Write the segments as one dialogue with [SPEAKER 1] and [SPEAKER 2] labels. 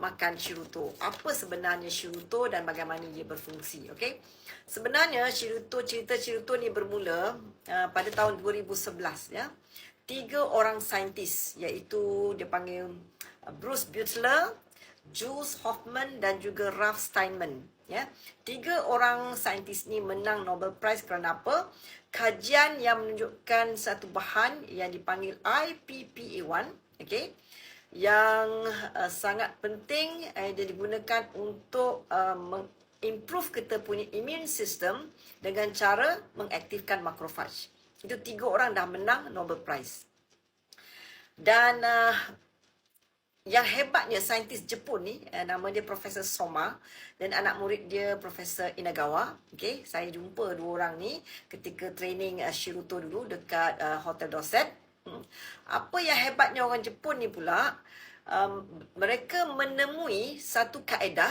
[SPEAKER 1] makan Shiruto. Apa sebenarnya Shiruto dan bagaimana dia berfungsi, okey? Sebenarnya cerita Shiruto ni bermula pada tahun 2011 ya. 3 orang saintis iaitu dia panggil Bruce Butler, Jules Hoffman dan juga Ralph Steinman ya. 3 orang saintis ni menang Nobel Prize kerana apa? Kajian yang menunjukkan satu bahan yang dipanggil IPPA1, okey, yang sangat penting dia digunakan untuk improve kita punya immune system dengan cara mengaktifkan makrofaj. Itu 3 orang dah menang Nobel Prize. Dan yang hebatnya saintis Jepun ni, nama dia Profesor Soma dan anak murid dia Profesor Inagawa. Okay, saya jumpa 2 orang ni ketika training Shiruto dulu dekat Hotel Dorset. Apa yang hebatnya orang Jepun ni pula, mereka menemui satu kaedah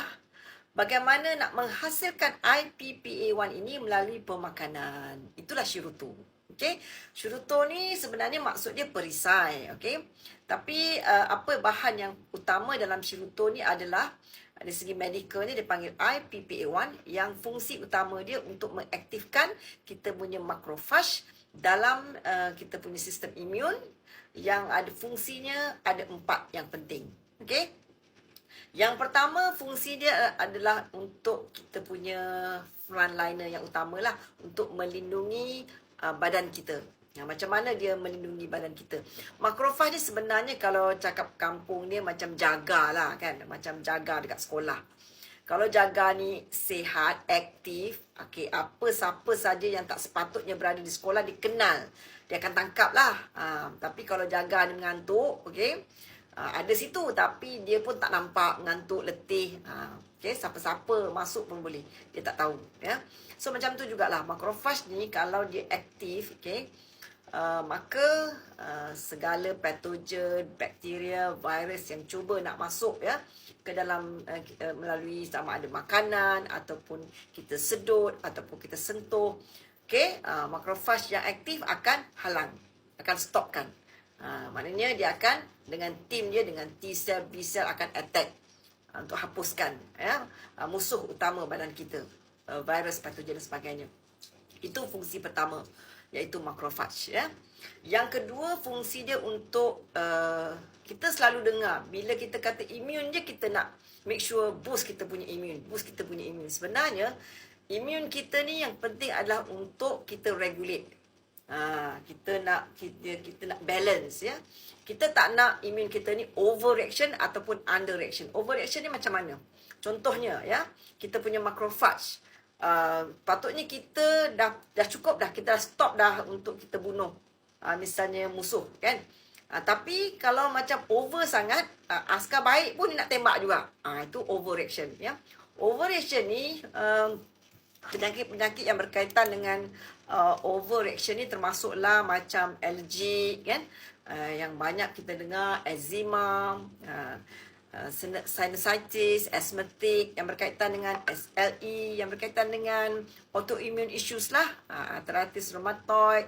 [SPEAKER 1] bagaimana nak menghasilkan IPPA1 ini melalui pemakanan. Itulah Shiruto. Okey, Shiruto ni sebenarnya maksud dia perisai, okey. Tapi apa bahan yang utama dalam Shiruto ni adalah dari segi medikalnya dia panggil IPPA1 yang fungsi utama dia untuk mengaktifkan kita punya makrofaj dalam kita punya sistem imun yang ada fungsinya ada 4 yang penting. Okey. Yang pertama fungsi dia adalah untuk kita punya frontliner yang utamalah untuk melindungi badan kita. Macam mana dia melindungi badan kita? Makrofaj ni sebenarnya kalau cakap kampung dia macam jaga lah kan. Macam jaga dekat sekolah. Kalau jaga ni sihat, aktif, okay, siapa saja yang tak sepatutnya berada di sekolah dikenal. Dia akan tangkap lah. Tapi kalau jaga ni mengantuk, okay, ada situ tapi dia pun tak nampak, mengantuk, letih. Okay, siapa-siapa masuk pun boleh. Dia tak tahu. Ya. So macam tu jugalah. Makrofaj ni kalau dia aktif, okay, maka segala patogen, bakteria, virus yang cuba nak masuk ya ke dalam melalui sama ada makanan ataupun kita sedut ataupun kita sentuh, okay, makrofaj yang aktif akan halang, akan stopkan. Maknanya dia akan dengan tim dia, dengan T cell, B cell akan attack untuk hapuskan ya musuh utama badan kita, virus, patogen dan sebagainya. Itu fungsi pertama, iaitu makrofaj ya. Yang kedua fungsi dia untuk kita selalu dengar bila kita kata imun je kita nak make sure boost kita punya imun, Sebenarnya imun kita ni yang penting adalah untuk kita regulate. Kita nak balance ya. Kita tak nak imun kita ni overreaction ataupun underreaction. Overreaction ni macam mana? Contohnya ya, kita punya makrofaj patutnya kita dah cukup dah, kita dah stop dah untuk kita bunuh misalnya musuh kan. Tapi kalau macam over sangat, askar baik pun dia nak tembak juga. Itu overreaction ya. Overreaction ni penyakit-penyakit yang berkaitan dengan overreaction ni termasuklah macam alergi kan, yang banyak kita dengar, eczema, sinusitis, asthmatic yang berkaitan dengan SLE, yang berkaitan dengan autoimmune issues lah, arthritis rheumatoid,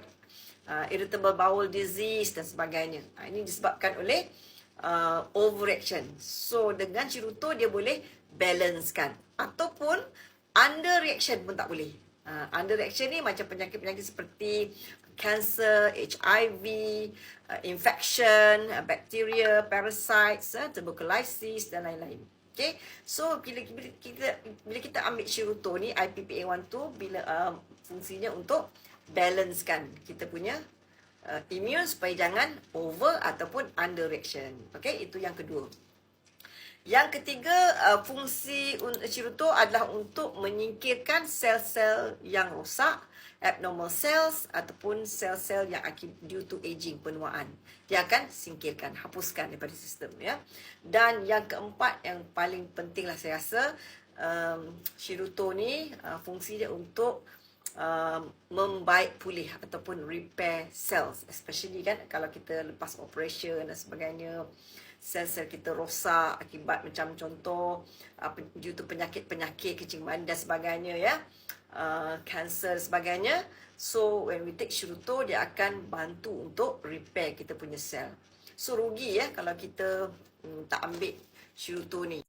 [SPEAKER 1] irritable bowel disease dan sebagainya. Ini disebabkan oleh overreaction. So dengan Shiruto dia boleh balancekan, ataupun underreaction pun tak boleh. Underreaction ni macam penyakit-penyakit seperti cancer, HIV, infection, bacteria, parasites, tuberculosis dan lain-lain. Okay, so bila kita ambil Shiruto ni, IPPA1 tu fungsinya untuk balancekan kita punya immune supaya jangan over ataupun underreaction. Okay, itu yang kedua. Yang ketiga, fungsi Shiruto adalah untuk menyingkirkan sel-sel yang rosak, abnormal cells ataupun sel-sel yang due to aging, penuaan. Dia akan singkirkan, hapuskan daripada sistem ya. Dan yang keempat yang paling penting lah saya rasa, Shiruto ni fungsi dia untuk membaik pulih ataupun repair cells, especially kan kalau kita lepas operation dan sebagainya, sel-sel kita rosak akibat macam contoh due to penyakit-penyakit kencing manis dan sebagainya ya, cancer dan sebagainya. So when we take Shiruto, dia akan bantu untuk repair kita punya sel. So rugi ya kalau kita tak ambil Shiruto ni.